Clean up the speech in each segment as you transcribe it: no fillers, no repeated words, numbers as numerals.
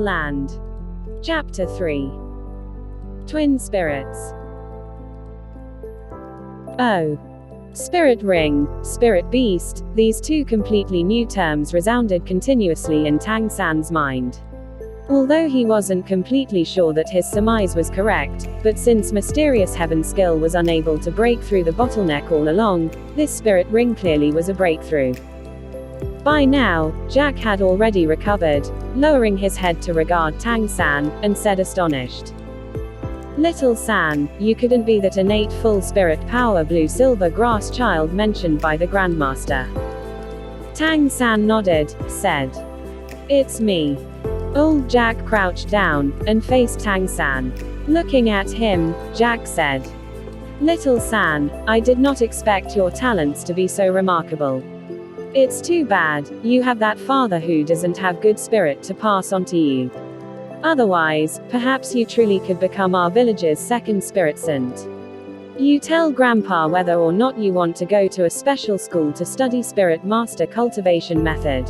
Land. Chapter 3. Twin Spirits. Oh. Spirit ring, spirit beast, these two completely new terms resounded continuously in Tang San's mind. Although he wasn't completely sure that his surmise was correct, but since Mysterious Heaven skill was unable to break through the bottleneck all along, this spirit ring clearly was a breakthrough. By now, Jack had already recovered, lowering his head to regard Tang San, and said astonished, "Little San, you couldn't be that innate full spirit power blue silver grass child mentioned by the Grandmaster?" Tang San nodded, said, "It's me." Old Jack crouched down, and faced Tang San. Looking at him, Jack said, "Little San, I did not expect your talents to be so remarkable. It's too bad, you have that father who doesn't have good spirit to pass on to you. Otherwise, perhaps you truly could become our village's second spirit saint. You tell Grandpa whether or not you want to go to a special school to study spirit master cultivation method.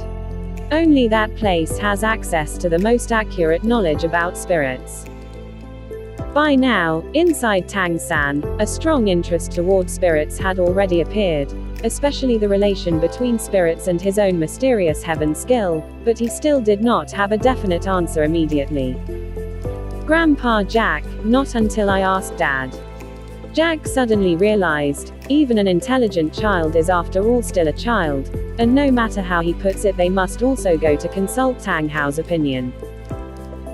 Only that place has access to the most accurate knowledge about spirits." By now, inside Tang San, a strong interest toward spirits had already appeared, especially the relation between spirits and his own Mysterious Heaven skill, but he still did not have a definite answer immediately. "Grandpa Jack, not until I ask Dad." Jack suddenly realized, even an intelligent child is after all still a child, and no matter how he puts it they must also go to consult Tang Hao's opinion.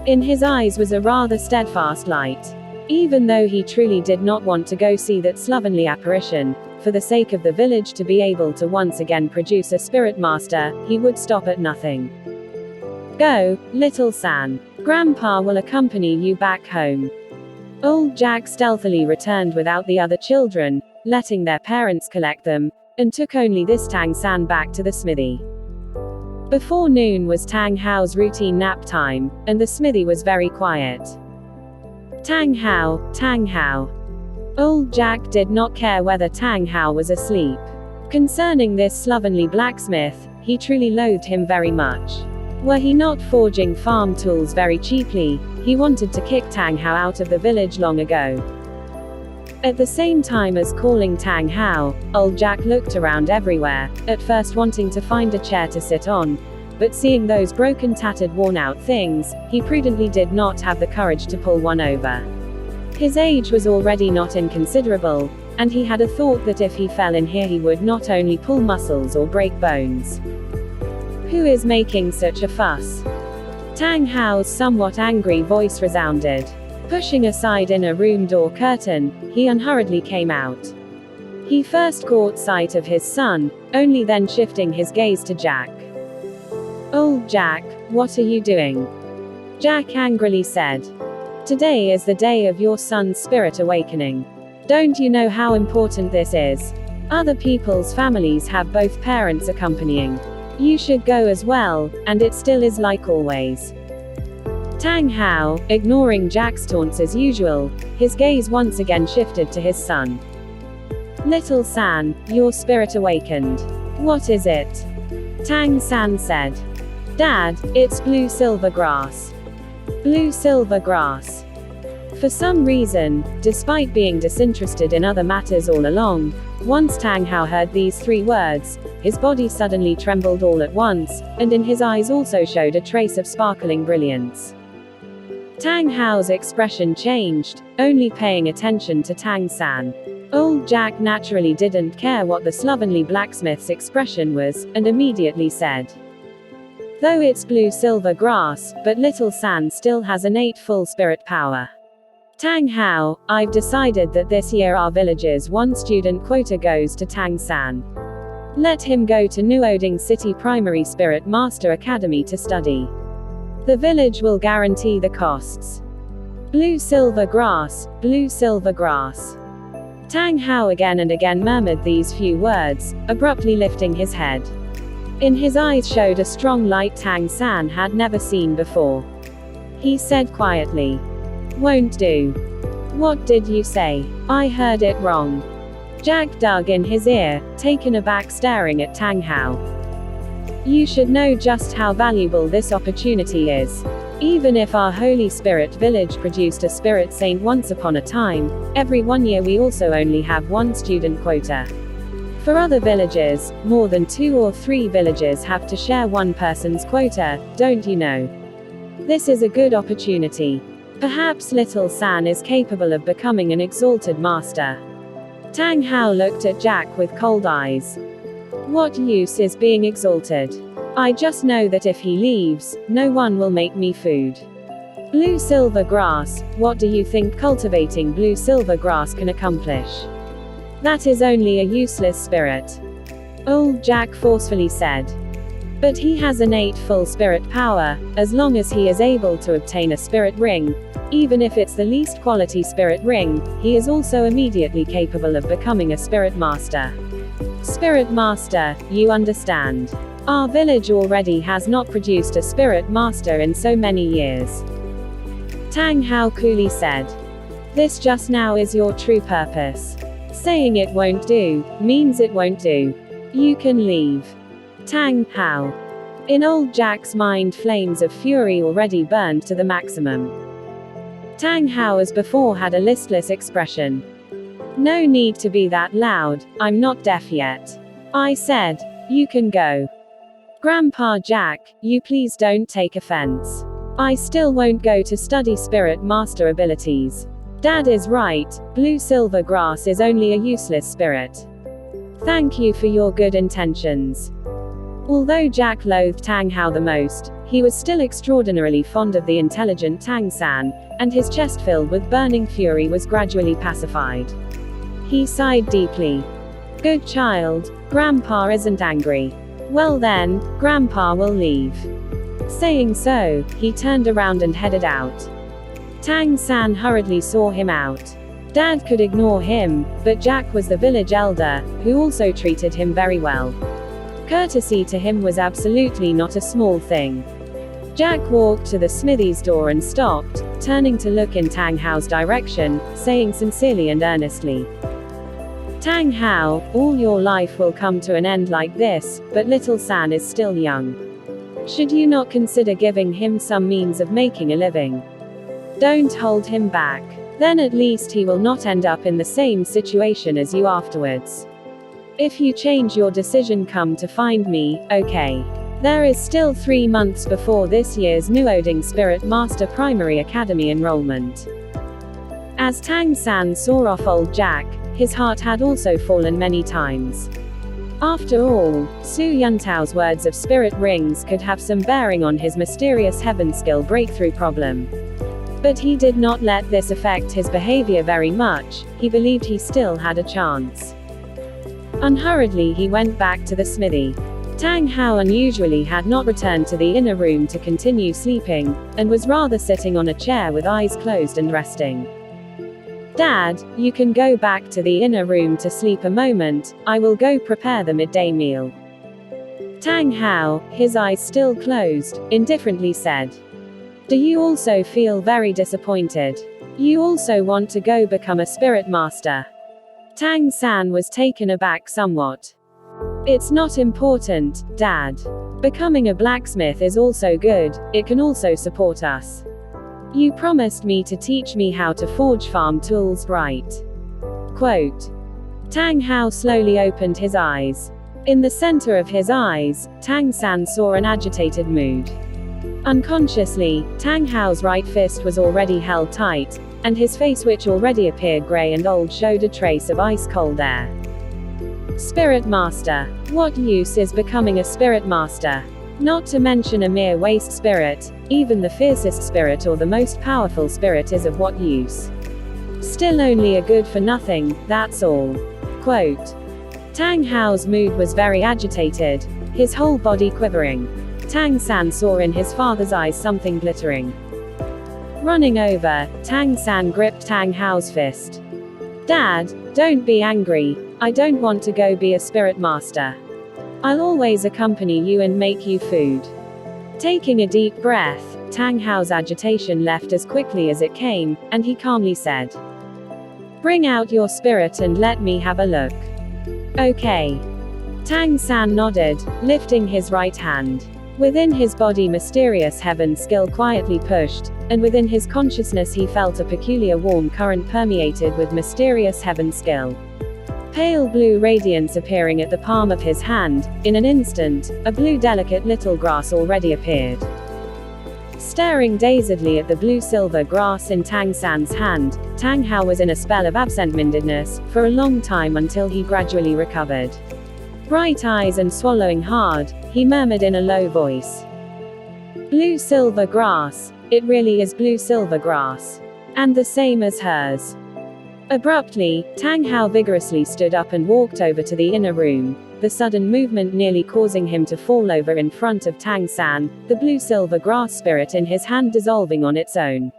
In his eyes was a rather steadfast light. Even though he truly did not want to go see that slovenly apparition, for the sake of the village to be able to once again produce a spirit master, he would stop at nothing. "Go, Little San. Grandpa will accompany you back home." Old Jack stealthily returned without the other children, letting their parents collect them, and took only this Tang San back to the smithy. Before noon was Tang Hao's routine nap time, and the smithy was very quiet. Tang Hao, Tang Hao. Old Jack did not care whether Tang Hao was asleep. Concerning this slovenly blacksmith, he truly loathed him very much. Were he not forging farm tools very cheaply, he wanted to kick Tang Hao out of the village long ago. At the same time as calling Tang Hao, old Jack looked around everywhere, at first wanting to find a chair to sit on, but seeing those broken, tattered, worn-out things, he prudently did not have the courage to pull one over. His age was already not inconsiderable, and he had a thought that if he fell in here he would not only pull muscles or break bones. "Who is making such a fuss?" Tang Hao's somewhat angry voice resounded. Pushing aside in a room door curtain, he unhurriedly came out. He first caught sight of his son, only then shifting his gaze to Jack. "Old Jack, what are you doing?" Jack angrily said. "Today is the day of your son's spirit awakening. Don't you know how important this is? Other people's families have both parents accompanying. You should go as well, and it still is like always." Tang Hao, ignoring Jack's taunts as usual, his gaze once again shifted to his son. "Little San, your spirit awakened. What is it?" Tang San said. "Dad, it's blue silver grass." Blue silver grass. For some reason, despite being disinterested in other matters all along, once Tang Hao heard these three words, his body suddenly trembled all at once, and in his eyes also showed a trace of sparkling brilliance. Tang Hao's expression changed, only paying attention to Tang San. Old Jack naturally didn't care what the slovenly blacksmith's expression was, and immediately said, "Though it's blue silver grass, but Little San still has innate full spirit power. Tang Hao, I've decided that this year our village's one student quota goes to Tang San. Let him go to Nuoding City Primary Spirit Master Academy to study. The village will guarantee the costs." Blue silver grass, blue silver grass. Tang Hao again and again murmured these few words, abruptly lifting his head. In his eyes showed a strong light Tang San had never seen before. He said quietly, "Won't do." "What did you say? I heard it wrong." Jack dug in his ear, taken aback staring at Tang Hao. "You should know just how valuable this opportunity is. Even if our Holy Spirit village produced a spirit saint once upon a time, every 1 year we also only have one student quota. For other villages, more than 2 or 3 villages have to share one person's quota, don't you know? This is a good opportunity. Perhaps Little San is capable of becoming an exalted master. Tang Hao looked at Jack with cold eyes. What use is being exalted? I just know that if he leaves, no one will make me food. Blue silver grass, what do you think cultivating blue silver grass can accomplish? That is only a useless spirit. Old Jack forcefully said. But he has innate full spirit power, as long as he is able to obtain a spirit ring. Even if it's the least quality spirit ring, he is also immediately capable of becoming a spirit master. Spirit master, you understand. Our village already has not produced a spirit master in so many years. Tang Hao coolly said. This just now is your true purpose. Saying it won't do, means it won't do. You can leave. Tang Hao. In old Jack's mind, flames of fury already burned to the maximum. Tang Hao as before had a listless expression. No need to be that loud, I'm not deaf yet. I said, you can go. Grandpa Jack, you please don't take offense. I still won't go to study spirit master abilities. Dad is right, blue silver grass is only a useless spirit. Thank you for your good intentions. Although Jack loathed Tang Hao the most, he was still extraordinarily fond of the intelligent Tang San, and his chest filled with burning fury was gradually pacified. He sighed deeply. Good child, Grandpa isn't angry. Well then, Grandpa will leave. Saying so, he turned around and headed out. Tang San hurriedly saw him out. Dad could ignore him, but Jack was the village elder, who also treated him very well. Courtesy to him was absolutely not a small thing. Jack walked to the smithy's door and stopped, turning to look in Tang Hao's direction, saying sincerely and earnestly, Tang Hao, all your life will come to an end like this, but Little San is still young. Should you not consider giving him some means of making a living? Don't hold him back. Then at least he will not end up in the same situation as you afterwards. If you change your decision, come to find me, okay? There is still 3 months before this year's Nuoding Spirit Master Primary Academy enrollment. As Tang San saw off old Jack, his heart had also fallen many times. After all, Su Yuntao's words of spirit rings could have some bearing on his mysterious heaven skill breakthrough problem. But he did not let this affect his behavior very much, he believed he still had a chance. Unhurriedly he went back to the smithy. Tang Hao unusually had not returned to the inner room to continue sleeping, and was rather sitting on a chair with eyes closed and resting. Dad, you can go back to the inner room to sleep a moment, I will go prepare the midday meal. Tang Hao, his eyes still closed, indifferently said. Do you also feel very disappointed? You also want to go become a spirit master? Tang San was taken aback somewhat. It's not important, Dad. Becoming a blacksmith is also good, it can also support us. You promised me to teach me how to forge farm tools, right? Quote. Tang Hao slowly opened his eyes. In the center of his eyes, Tang San saw an agitated mood. Unconsciously, Tang Hao's right fist was already held tight, and his face, which already appeared gray and old, showed a trace of ice-cold air. Spirit Master. What use is becoming a Spirit Master? Not to mention a mere waste spirit, even the fiercest spirit or the most powerful spirit is of what use? Still only a good for nothing, that's all. Quote. Tang Hao's mood was very agitated, his whole body quivering. Tang San saw in his father's eyes something glittering. Running over, Tang San gripped Tang Hao's fist. Dad, don't be angry, I don't want to go be a spirit master. I'll always accompany you and make you food. Taking a deep breath, Tang Hao's agitation left as quickly as it came, and he calmly said, Bring out your spirit and let me have a look. Okay. Tang San nodded, lifting his right hand. Within his body, mysterious heaven skill quietly pushed, and within his consciousness he felt a peculiar warm current permeated with mysterious heaven skill. Pale blue radiance appearing at the palm of his hand. In an instant, a blue delicate little grass already appeared. Staring dazedly at the blue-silver grass in Tang San's hand, Tang Hao was in a spell of absent-mindedness for a long time until he gradually recovered. Bright eyes and swallowing hard, he murmured in a low voice. Blue-silver grass. It really is blue-silver grass. And the same as hers. Abruptly, Tang Hao vigorously stood up and walked over to the inner room, the sudden movement nearly causing him to fall over in front of Tang San, the blue-silver grass spirit in his hand dissolving on its own.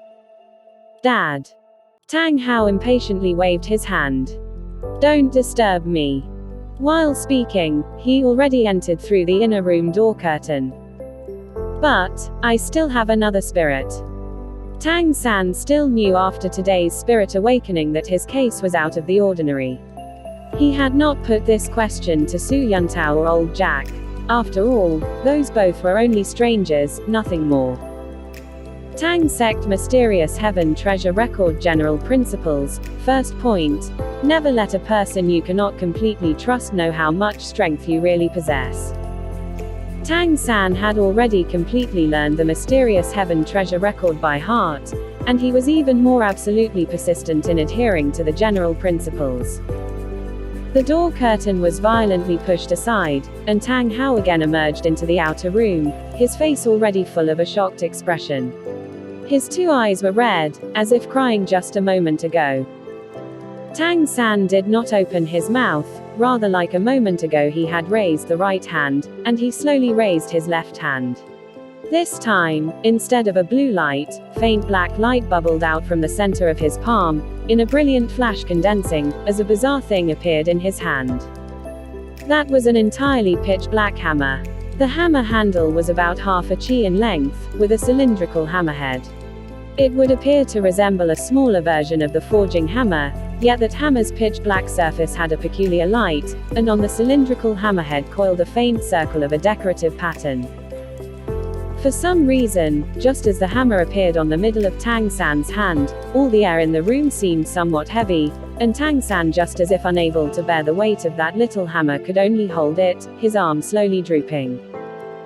Dad. Tang Hao impatiently waved his hand. Don't disturb me. While speaking, he already entered through the inner room door curtain. But, I still have another spirit. Tang San still knew after today's spirit awakening that his case was out of the ordinary. He had not put this question to Su Yuntao or old Jack. After all, those both were only strangers, nothing more. Tang Sect Mysterious Heaven Treasure Record General Principles. First point. Never let a person you cannot completely trust know how much strength you really possess. Tang San had already completely learned the Mysterious Heaven Treasure Record by heart, and he was even more absolutely persistent in adhering to the general principles. The door curtain was violently pushed aside, and Tang Hao again emerged into the outer room, his face already full of a shocked expression. His two eyes were red, as if crying just a moment ago. Tang San did not open his mouth, rather like a moment ago he had raised the right hand, and he slowly raised his left hand. This time, instead of a blue light, faint black light bubbled out from the center of his palm, in a brilliant flash condensing, as a bizarre thing appeared in his hand. That was an entirely pitch-black hammer. The hammer handle was about half a chi in length, with a cylindrical hammerhead. It would appear to resemble a smaller version of the forging hammer, yet that hammer's pitch-black surface had a peculiar light, and on the cylindrical hammerhead coiled a faint circle of a decorative pattern. For some reason, just as the hammer appeared on the middle of Tang San's hand, all the air in the room seemed somewhat heavy, and Tang San, just as if unable to bear the weight of that little hammer, could only hold it, his arm slowly drooping.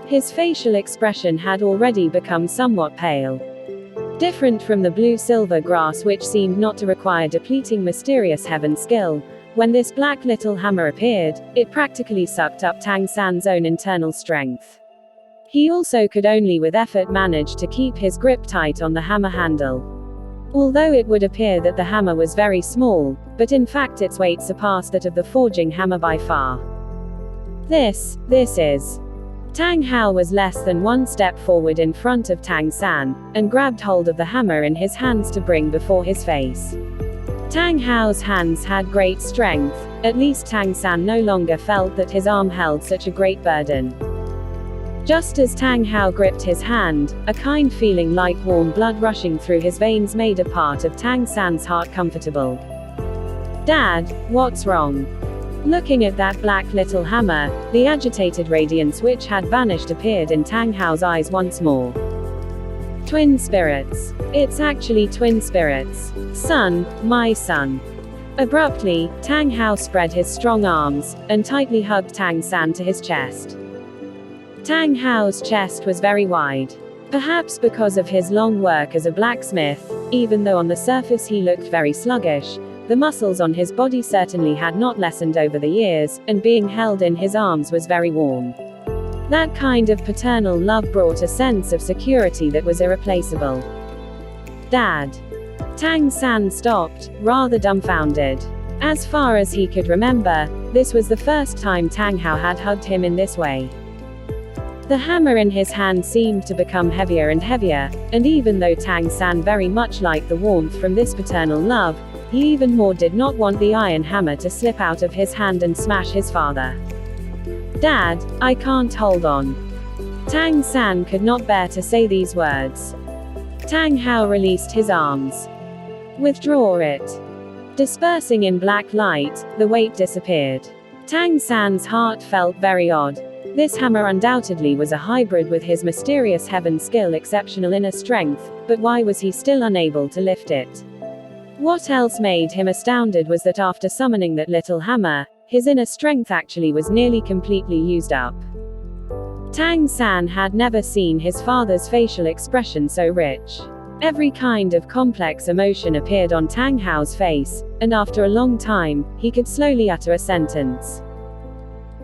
His facial expression had already become somewhat pale. Different from the blue-silver grass, which seemed not to require depleting mysterious heaven skill, when this black little hammer appeared, it practically sucked up Tang San's own internal strength. He also could only with effort manage to keep his grip tight on the hammer handle. Although it would appear that the hammer was very small, but in fact its weight surpassed that of the forging hammer by far. This is. Tang Hao was less than one step forward in front of Tang San, and grabbed hold of the hammer in his hands to bring before his face. Tang Hao's hands had great strength, at least Tang San no longer felt that his arm held such a great burden. Just as Tang Hao gripped his hand, a kind feeling like warm blood rushing through his veins made a part of Tang San's heart comfortable. Dad, what's wrong? Looking at that black little hammer, the agitated radiance which had vanished appeared in Tang Hao's eyes once more. Twin spirits. It's actually twin spirits. Son, my son. Abruptly, Tang Hao spread his strong arms, and tightly hugged Tang San to his chest. Tang Hao's chest was very wide. Perhaps because of his long work as a blacksmith, even though on the surface he looked very sluggish, the muscles on his body certainly had not lessened over the years, and being held in his arms was very warm. That kind of paternal love brought a sense of security that was irreplaceable. Dad. Tang San stopped, rather dumbfounded. As far as he could remember, this was the first time Tang Hao had hugged him in this way. The hammer in his hand seemed to become heavier and heavier, and even though Tang San very much liked the warmth from this paternal love, he even more did not want the iron hammer to slip out of his hand and smash his father. Dad, I can't hold on. Tang San could not bear to say these words. Tang Hao released his arms. Withdraw it. Dispersing in black light, the weight disappeared. Tang San's heart felt very odd. This hammer undoubtedly was a hybrid with his mysterious heaven skill, exceptional inner strength, but why was he still unable to lift it? What else made him astounded was that after summoning that little hammer, his inner strength actually was nearly completely used up. Tang San had never seen his father's facial expression so rich. Every kind of complex emotion appeared on Tang Hao's face, and after a long time, he could slowly utter a sentence.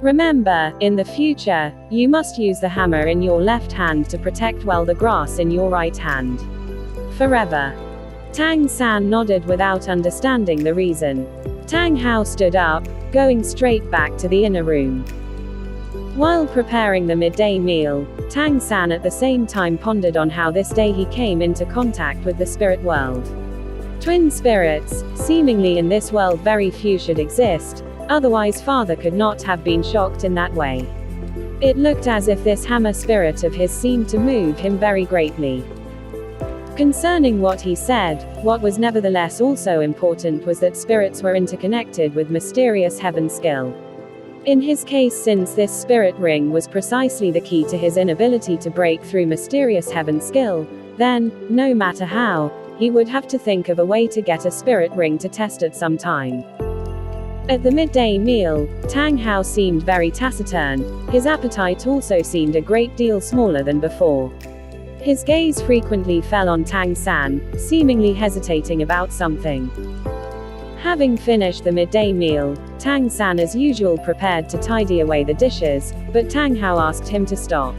Remember, in the future, you must use the hammer in your left hand to protect well the grass in your right hand. Forever. Tang San nodded without understanding the reason. Tang Hao stood up, going straight back to the inner room. While preparing the midday meal, Tang San at the same time pondered on how this day he came into contact with the spirit world. Twin spirits, seemingly in this world very few should exist, otherwise father could not have been shocked in that way. It looked as if this hammer spirit of his seemed to move him very greatly. Concerning what he said, what was nevertheless also important was that spirits were interconnected with mysterious heaven skill. In his case, since this spirit ring was precisely the key to his inability to break through mysterious heaven skill, then, no matter how, he would have to think of a way to get a spirit ring to test at some time. At the midday meal, Tang Hao seemed very taciturn, his appetite also seemed a great deal smaller than before. His gaze frequently fell on Tang San, seemingly hesitating about something. Having finished the midday meal, Tang San as usual prepared to tidy away the dishes, but Tang Hao asked him to stop.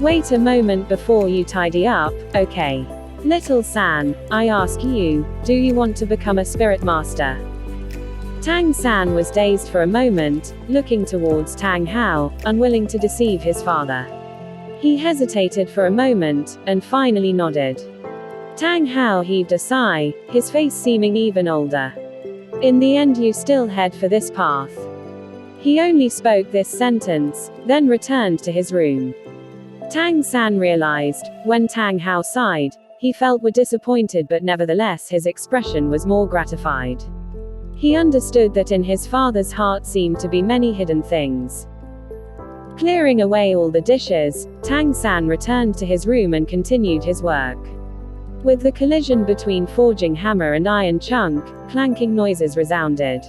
Wait a moment before you tidy up, okay? Little San, I ask you, do you want to become a spirit master? Tang San was dazed for a moment, looking towards Tang Hao, unwilling to deceive his father. He hesitated for a moment, and finally nodded. Tang Hao heaved a sigh, his face seeming even older. In the end you still head for this path. He only spoke this sentence, then returned to his room. Tang San realized, when Tang Hao sighed, he felt were disappointed, but nevertheless his expression was more gratified. He understood that in his father's heart seemed to be many hidden things. Clearing away all the dishes, Tang San returned to his room and continued his work. With the collision between forging hammer and iron chunk, clanking noises resounded.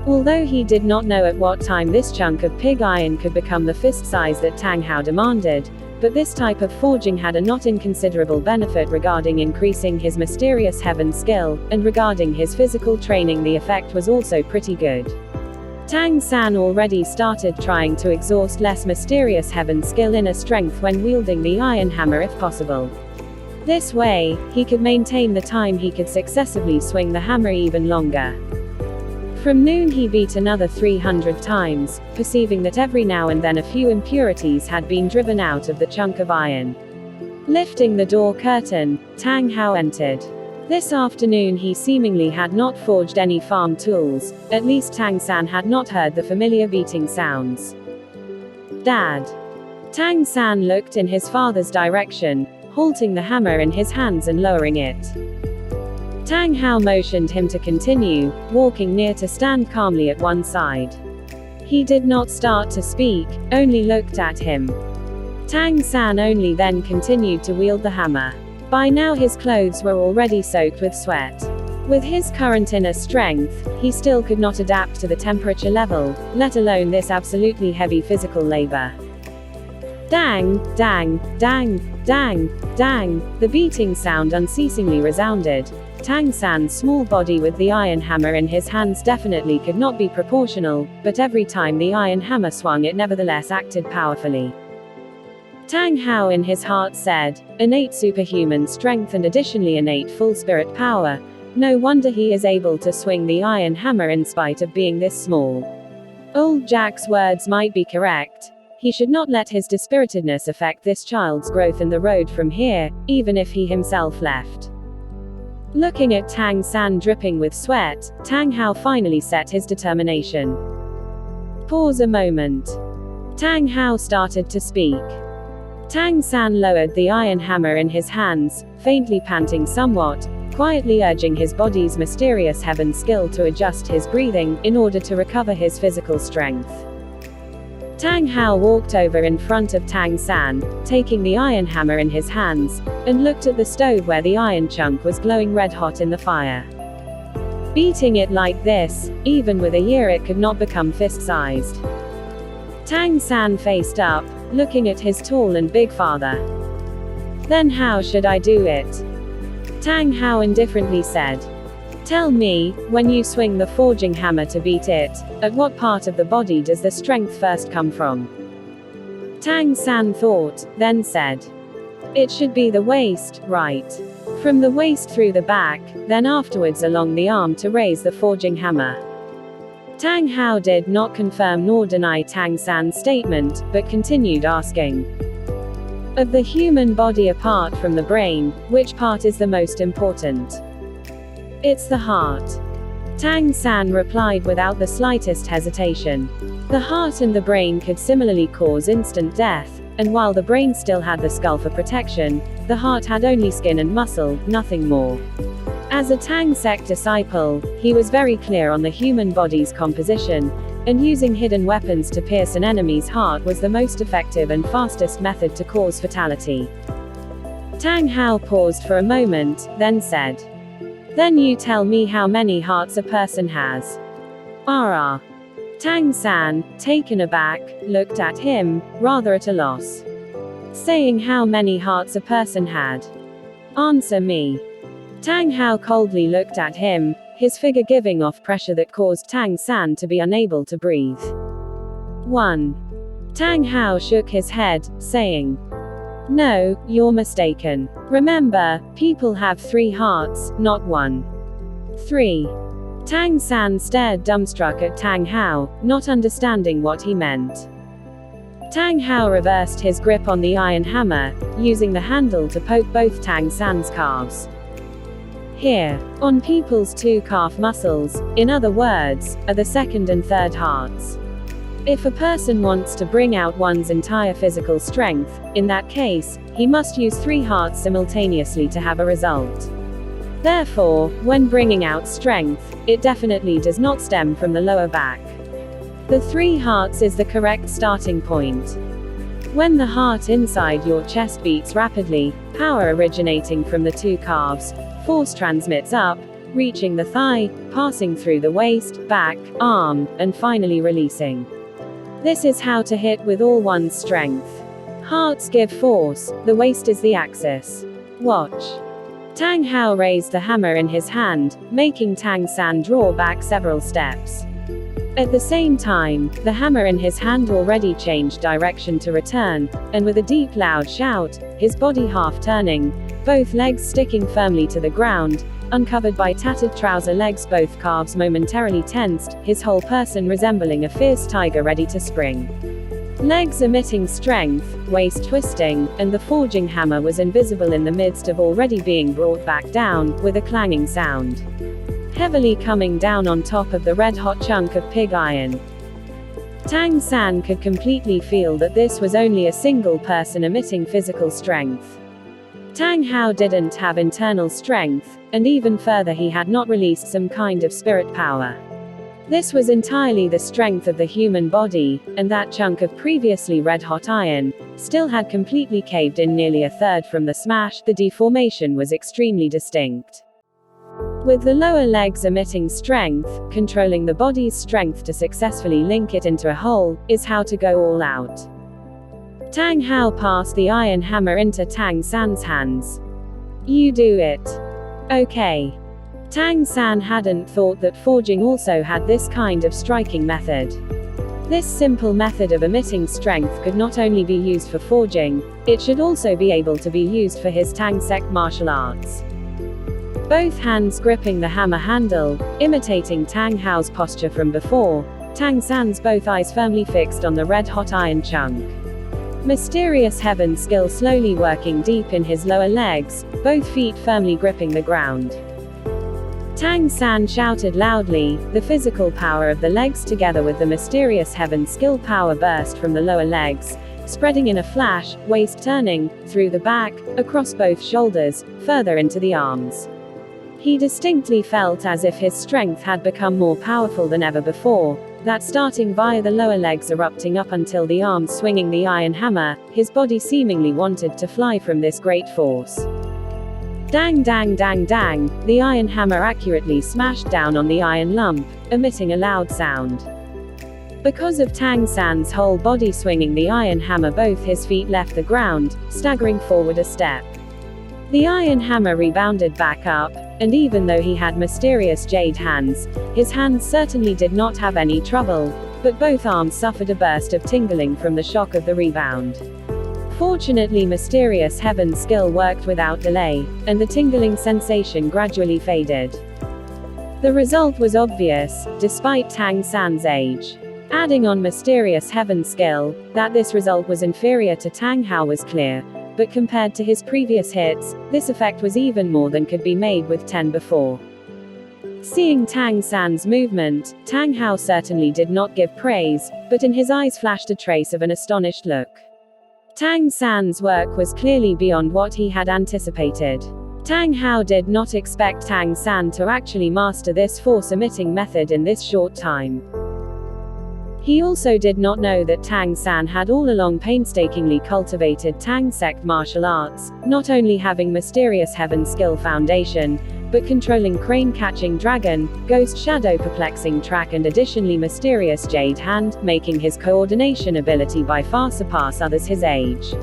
Although he did not know at what time this chunk of pig iron could become the fist size that Tang Hao demanded, but this type of forging had a not inconsiderable benefit regarding increasing his mysterious heaven skill, and regarding his physical training the effect was also pretty good. Tang San already started trying to exhaust less mysterious heaven skill inner strength when wielding the iron hammer if possible. This way, he could maintain the time he could successively swing the hammer even longer. From noon he beat another 300 times, perceiving that every now and then a few impurities had been driven out of the chunk of iron. Lifting the door curtain, Tang Hao entered. This afternoon he seemingly had not forged any farm tools, at least Tang San had not heard the familiar beating sounds. Dad. Tang San looked in his father's direction, halting the hammer in his hands and lowering it. Tang Hao motioned him to continue, walking near to stand calmly at one side. He did not start to speak, only looked at him. Tang San only then continued to wield the hammer. By now his clothes were already soaked with sweat. With his current inner strength, he still could not adapt to the temperature level, let alone this absolutely heavy physical labor. Dang, dang, dang, dang, dang, the beating sound unceasingly resounded. Tang San's small body with the iron hammer in his hands definitely could not be proportional, but every time the iron hammer swung it nevertheless acted powerfully. Tang Hao in his heart said, innate superhuman strength and additionally innate full spirit power, no wonder he is able to swing the iron hammer in spite of being this small. Old Jack's words might be correct. He should not let his dispiritedness affect this child's growth in the road from here, even if he himself left. Looking at Tang San dripping with sweat, Tang Hao finally set his determination. Pause a moment. Tang Hao started to speak. Tang San lowered the iron hammer in his hands, faintly panting somewhat, quietly urging his body's mysterious heaven skill to adjust his breathing, in order to recover his physical strength. Tang Hao walked over in front of Tang San, taking the iron hammer in his hands, and looked at the stove where the iron chunk was glowing red hot in the fire. Beating it like this, even with a year it could not become fist-sized. Tang San faced up, looking at his tall and big father. Then how should I do it? Tang Hao indifferently said. Tell me, when you swing the forging hammer to beat it, at what part of the body does the strength first come from? Tang San thought, then said. It should be the waist, right? From the waist through the back, then afterwards along the arm to raise the forging hammer. Tang Hao did not confirm nor deny Tang San's statement, but continued asking. Of the human body apart from the brain, which part is the most important? It's the heart. Tang San replied without the slightest hesitation. The heart and the brain could similarly cause instant death, and while the brain still had the skull for protection, the heart had only skin and muscle, nothing more. As a Tang sect disciple, he was very clear on the human body's composition, and using hidden weapons to pierce an enemy's heart was the most effective and fastest method to cause fatality. Tang Hao paused for a moment, then said. Then you tell me how many hearts a person has. Ah. Tang San, taken aback, looked at him, rather at a loss. Saying how many hearts a person had. Answer me. Tang Hao coldly looked at him, his figure giving off pressure that caused Tang San to be unable to breathe. 1. Tang Hao shook his head, saying. No, you're mistaken. Remember, people have 3 hearts, not 1. 3. Tang San stared dumbstruck at Tang Hao, not understanding what he meant. Tang Hao reversed his grip on the iron hammer, using the handle to poke both Tang San's calves. Here, on people's 2 calf muscles, in other words, are the second and third hearts. If a person wants to bring out one's entire physical strength, in that case, he must use 3 hearts simultaneously to have a result. Therefore, when bringing out strength, it definitely does not stem from the lower back. The 3 hearts is the correct starting point. When the heart inside your chest beats rapidly, power originating from the 2 calves, force transmits up, reaching the thigh, passing through the waist, back, arm, and finally releasing. This is how to hit with all one's strength. Hearts give force, the waist is the axis. Watch. Tang Hao raised the hammer in his hand, making Tang San draw back several steps. At the same time, the hammer in his hand already changed direction to return, and with a deep loud shout, his body half turning, both legs sticking firmly to the ground, uncovered by tattered trouser legs, both calves momentarily tensed, his whole person resembling a fierce tiger ready to spring. Legs emitting strength, waist twisting, and the forging hammer was invisible in the midst of already being brought back down, with a clanging sound. Heavily coming down on top of the red-hot chunk of pig iron. Tang San could completely feel that this was only a single person emitting physical strength. Tang Hao didn't have internal strength, and even further he had not released some kind of spirit power. This was entirely the strength of the human body, and that chunk of previously red-hot iron still had completely caved in nearly a third from the smash. The deformation was extremely distinct. With the lower legs emitting strength, controlling the body's strength to successfully link it into a whole, is how to go all out. Tang Hao passed the iron hammer into Tang San's hands. You do it. Okay. Tang San hadn't thought that forging also had this kind of striking method. This simple method of emitting strength could not only be used for forging, it should also be able to be used for his Tang sect martial arts. Both hands gripping the hammer handle, imitating Tang Hao's posture from before, Tang San's both eyes firmly fixed on the red-hot iron chunk. Mysterious heaven skill slowly working deep in his lower legs, both feet firmly gripping the ground. Tang San shouted loudly, the physical power of the legs together with the mysterious heaven skill power burst from the lower legs, spreading in a flash, waist turning, through the back, across both shoulders, further into the arms. He distinctly felt as if his strength had become more powerful than ever before, that starting via the lower legs erupting up until the arms swinging the iron hammer, his body seemingly wanted to fly from this great force. Dang dang dang dang, the iron hammer accurately smashed down on the iron lump, emitting a loud sound. Because of Tang San's whole body swinging the iron hammer, both his feet left the ground, staggering forward a step. The iron hammer rebounded back up, and even though he had mysterious jade hands, his hands certainly did not have any trouble, but both arms suffered a burst of tingling from the shock of the rebound. Fortunately, Mysterious Heaven's skill worked without delay, and the tingling sensation gradually faded. The result was obvious, despite Tang San's age. Adding on Mysterious Heaven's skill, that this result was inferior to Tang Hao was clear, but compared to his previous hits, this effect was even more than could be made with 10 before. Seeing Tang San's movement, Tang Hao certainly did not give praise, but in his eyes flashed a trace of an astonished look. Tang San's work was clearly beyond what he had anticipated. Tang Hao did not expect Tang San to actually master this force-emitting method in this short time. He also did not know that Tang San had all along painstakingly cultivated Tang sect martial arts, not only having Mysterious Heaven skill foundation, but controlling crane-catching dragon, ghost shadow perplexing track and additionally mysterious jade hand, making his coordination ability by far surpass others his age.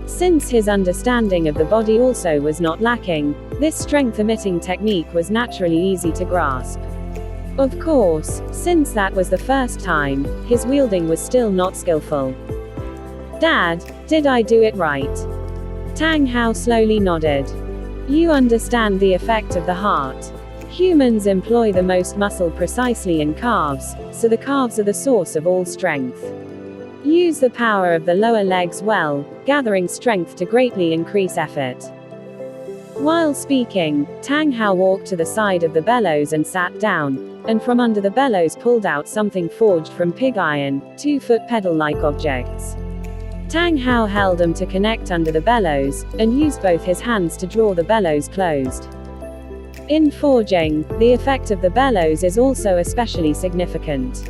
Since his understanding of the body also was not lacking, this strength-emitting technique was naturally easy to grasp. Of course, since that was the first time, his wielding was still not skillful. Dad, did I do it right? Tang Hao slowly nodded. You understand the effect of the heart. Humans employ the most muscle precisely in calves, so the calves are the source of all strength. Use the power of the lower legs well, gathering strength to greatly increase effort. While speaking, Tang Hao walked to the side of the bellows and sat down, and from under the bellows pulled out something forged from pig iron, 2-foot pedal-like objects. Tang Hao held them to connect under the bellows, and used both his hands to draw the bellows closed. In forging, the effect of the bellows is also especially significant.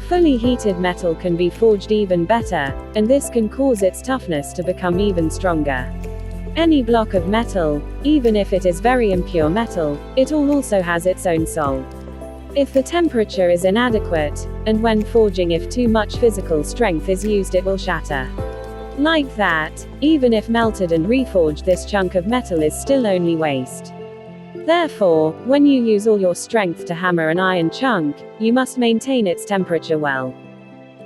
Fully heated metal can be forged even better, and this can cause its toughness to become even stronger. Any block of metal, even if it is very impure metal, it all also has its own soul. If the temperature is inadequate, and when forging if too much physical strength is used it will shatter. Like that, even if melted and reforged this chunk of metal is still only waste. Therefore, when you use all your strength to hammer an iron chunk, you must maintain its temperature well.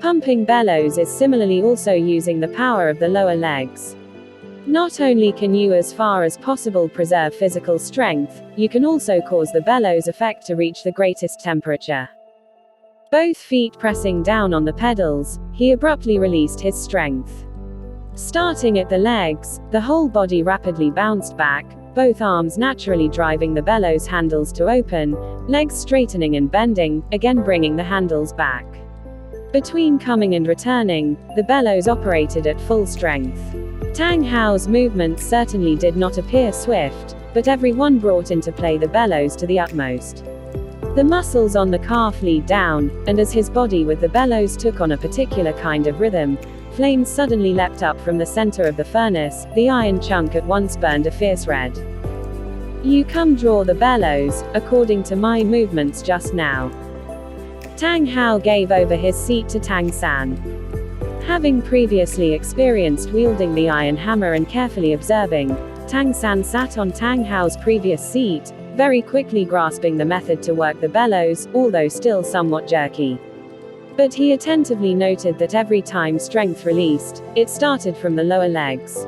Pumping bellows is similarly also using the power of the lower legs. Not only can you as far as possible preserve physical strength, you can also cause the bellows effect to reach the greatest temperature. Both feet pressing down on the pedals, he abruptly released his strength. Starting at the legs, the whole body rapidly bounced back, both arms naturally driving the bellows handles to open, legs straightening and bending, again bringing the handles back. Between coming and returning, the bellows operated at full strength. Tang Hao's movements certainly did not appear swift, but every one brought into play the bellows to the utmost. The muscles on the calf lead down, and as his body with the bellows took on a particular kind of rhythm, flames suddenly leapt up from the center of the furnace, the iron chunk at once burned a fierce red. You come draw the bellows, according to my movements just now. Tang Hao gave over his seat to Tang San. Having previously experienced wielding the iron hammer and carefully observing, Tang San sat on Tang Hao's previous seat, very quickly grasping the method to work the bellows, although still somewhat jerky. But he attentively noted that every time strength released, it started from the lower legs.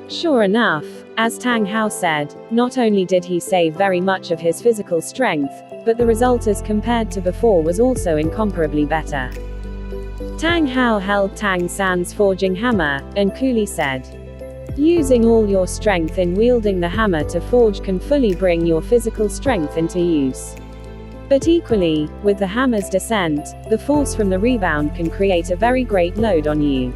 Sure enough, as Tang Hao said, not only did he save very much of his physical strength, but the result as compared to before was also incomparably better. Tang Hao held Tang San's forging hammer, and coolly said, "Using all your strength in wielding the hammer to forge can fully bring your physical strength into use. But equally, with the hammer's descent, the force from the rebound can create a very great load on you.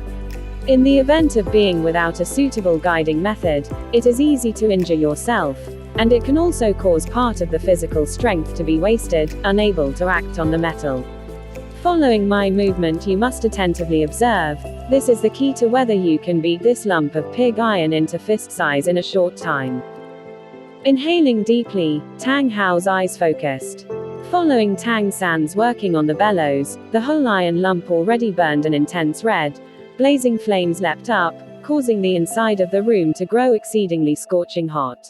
In the event of being without a suitable guiding method, it is easy to injure yourself, and it can also cause part of the physical strength to be wasted, unable to act on the metal. Following my movement, you must attentively observe. This is the key to whether you can beat this lump of pig iron into fist size in a short time. Inhaling deeply, Tang Hao's eyes focused. Following Tang San's working on the bellows, the whole iron lump already burned an intense red. Blazing flames leapt up, causing the inside of the room to grow exceedingly scorching hot.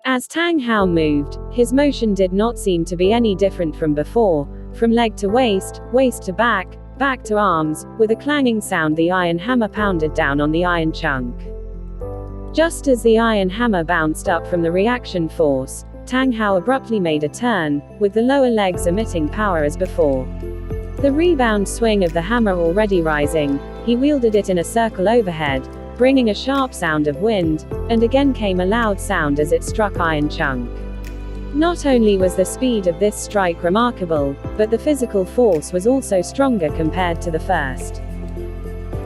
As Tang Hao moved, his motion did not seem to be any different from before. From leg to waist, waist to back, back to arms, with a clanging sound the iron hammer pounded down on the iron chunk. Just as the iron hammer bounced up from the reaction force, Tang Hao abruptly made a turn, with the lower legs emitting power as before. The rebound swing of the hammer already rising, he wielded it in a circle overhead, bringing a sharp sound of wind, and again came a loud sound as it struck iron chunk. Not only was the speed of this strike remarkable, but the physical force was also stronger compared to the first.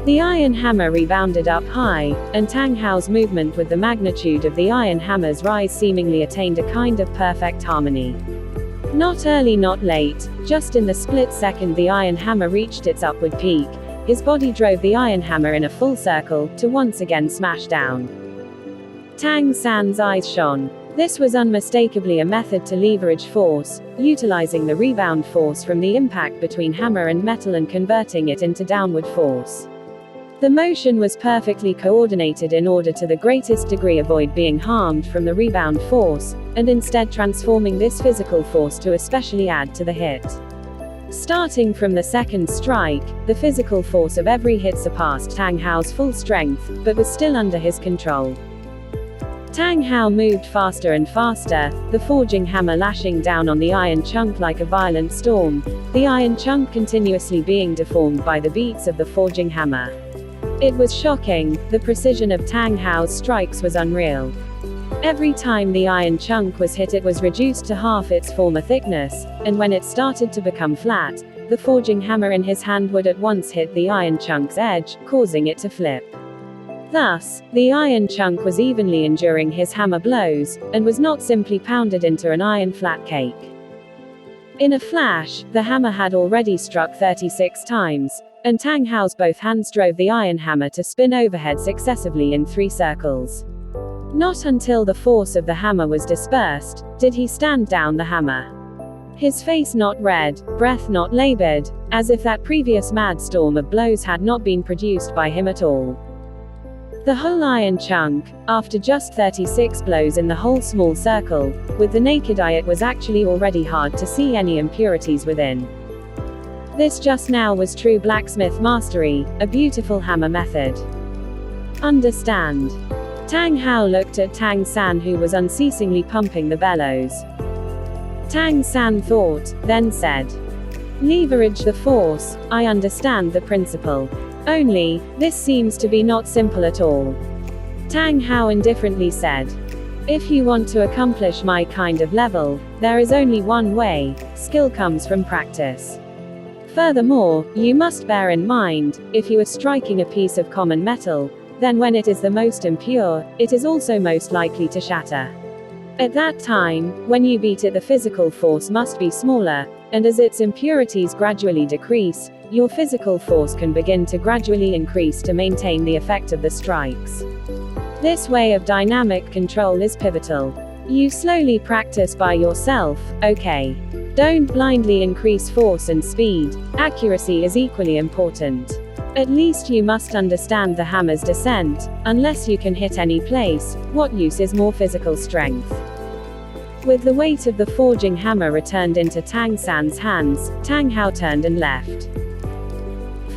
The iron hammer rebounded up high, and Tang Hao's movement with the magnitude of the iron hammer's rise seemingly attained a kind of perfect harmony. Not early, not late, just in the split second the iron hammer reached its upward peak, his body drove the iron hammer in a full circle, to once again smash down. Tang San's eyes shone. This was unmistakably a method to leverage force, utilizing the rebound force from the impact between hammer and metal and converting it into downward force. The motion was perfectly coordinated in order to the greatest degree avoid being harmed from the rebound force, and instead transforming this physical force to especially add to the hit. Starting from the second strike, the physical force of every hit surpassed Tang Hao's full strength, but was still under his control. Tang Hao moved faster and faster, the forging hammer lashing down on the iron chunk like a violent storm, the iron chunk continuously being deformed by the beats of the forging hammer. It was shocking, the precision of Tang Hao's strikes was unreal. Every time the iron chunk was hit it was reduced to half its former thickness, and when it started to become flat, the forging hammer in his hand would at once hit the iron chunk's edge, causing it to flip. Thus, the iron chunk was evenly enduring his hammer blows, and was not simply pounded into an iron flat cake. In a flash, the hammer had already struck 36 times, and Tang Hao's both hands drove the iron hammer to spin overhead successively in 3 circles. Not until the force of the hammer was dispersed, did he stand down the hammer. His face not red, breath not labored, as if that previous mad storm of blows had not been produced by him at all. The whole iron chunk, after just 36 blows in the whole small circle, with the naked eye it was actually already hard to see any impurities within. This just now was true blacksmith mastery, a beautiful hammer method. Understand. Tang Hao looked at Tang San who was unceasingly pumping the bellows. Tang San thought, then said, "Leverage the force, I understand the principle. Only, this seems to be not simple at all." Tang Hao indifferently said, "If you want to accomplish my kind of level, there is only one way, skill comes from practice. Furthermore, you must bear in mind, if you are striking a piece of common metal, then when it is the most impure, it is also most likely to shatter. At that time, when you beat it the physical force must be smaller, and as its impurities gradually decrease, your physical force can begin to gradually increase to maintain the effect of the strikes. This way of dynamic control is pivotal. You slowly practice by yourself, okay? Don't blindly increase force and speed, accuracy is equally important. At least you must understand the hammer's descent, unless you can hit any place, what use is more physical strength?" With the weight of the forging hammer returned into Tang San's hands, Tang Hao turned and left.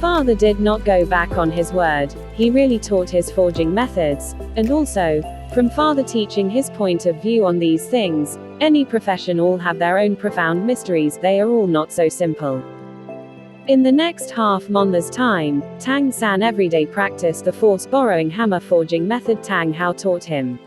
Father did not go back on his word, he really taught his forging methods, and also, from father teaching his point of view on these things, any profession all have their own profound mysteries, they are all not so simple. In the next half month's time, Tang San everyday practiced the force-borrowing hammer forging method Tang Hao taught him.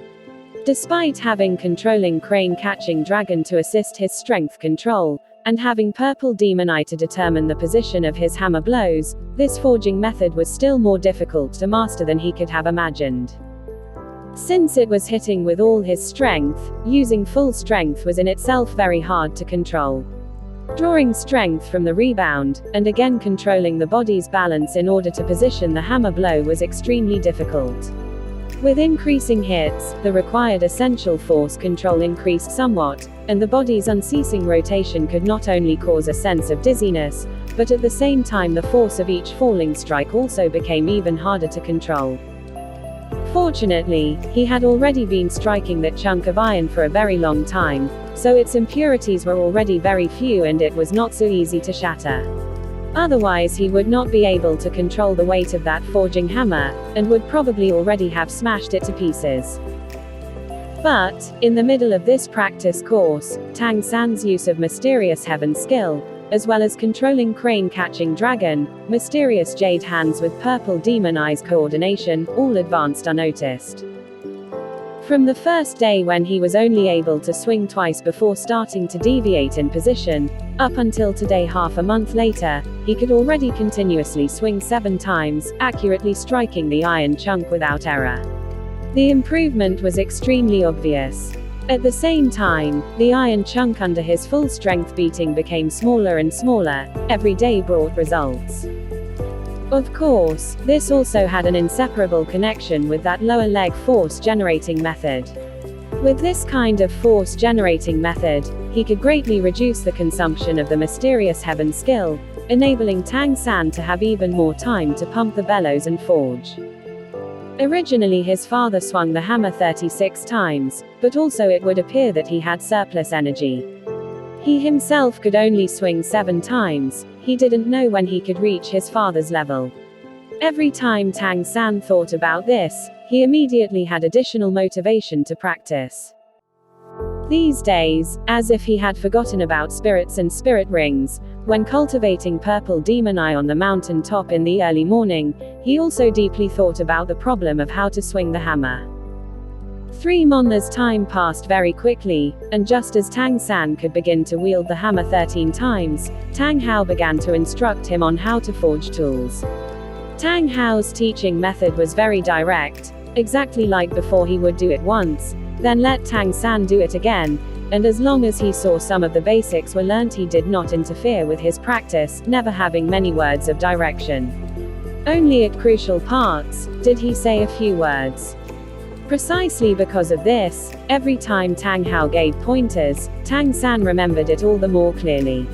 Despite having controlling crane catching dragon to assist his strength control, and having purple demon eye to determine the position of his hammer blows, this forging method was still more difficult to master than he could have imagined. Since it was hitting with all his strength, using full strength was in itself very hard to control. Drawing strength from the rebound, and again controlling the body's balance in order to position the hammer blow was extremely difficult. With increasing hits, the required essential force control increased somewhat, and the body's unceasing rotation could not only cause a sense of dizziness, but at the same time the force of each falling strike also became even harder to control. Fortunately, he had already been striking that chunk of iron for a very long time, so its impurities were already very few and it was not so easy to shatter. Otherwise he would not be able to control the weight of that forging hammer, and would probably already have smashed it to pieces. But, in the middle of this practice course, Tang San's use of Mysterious Heaven skill, as well as controlling Crane Catching Dragon, Mysterious Jade Hands with Purple Demon Eyes coordination, all advanced unnoticed. From the first day when he was only able to swing twice before starting to deviate in position, up until today half a month later, he could already continuously swing 7 times, accurately striking the iron chunk without error. The improvement was extremely obvious. At the same time, the iron chunk under his full strength beating became smaller and smaller. Every day brought results. Of course, this also had an inseparable connection with that lower leg force generating method. With this kind of force generating method, he could greatly reduce the consumption of the Mysterious Heaven skill, enabling Tang San to have even more time to pump the bellows and forge. Originally his father swung the hammer 36 times, but also it would appear that he had surplus energy. He himself could only swing 7 times. He didn't know when he could reach his father's level. Every time Tang San thought about this, he immediately had additional motivation to practice. These days, as if he had forgotten about spirits and spirit rings, when cultivating Purple Demon Eye on the mountain top in the early morning, he also deeply thought about the problem of how to swing the hammer. 3 months' time passed very quickly, and just as Tang San could begin to wield the hammer 13 times, Tang Hao began to instruct him on how to forge tools. Tang Hao's teaching method was very direct, exactly like before. He would do it once, then let Tang San do it again, and as long as he saw some of the basics were learnt he did not interfere with his practice, never having many words of direction. Only at crucial parts did he say a few words. Precisely because of this, every time Tang Hao gave pointers, Tang San remembered it all the more clearly.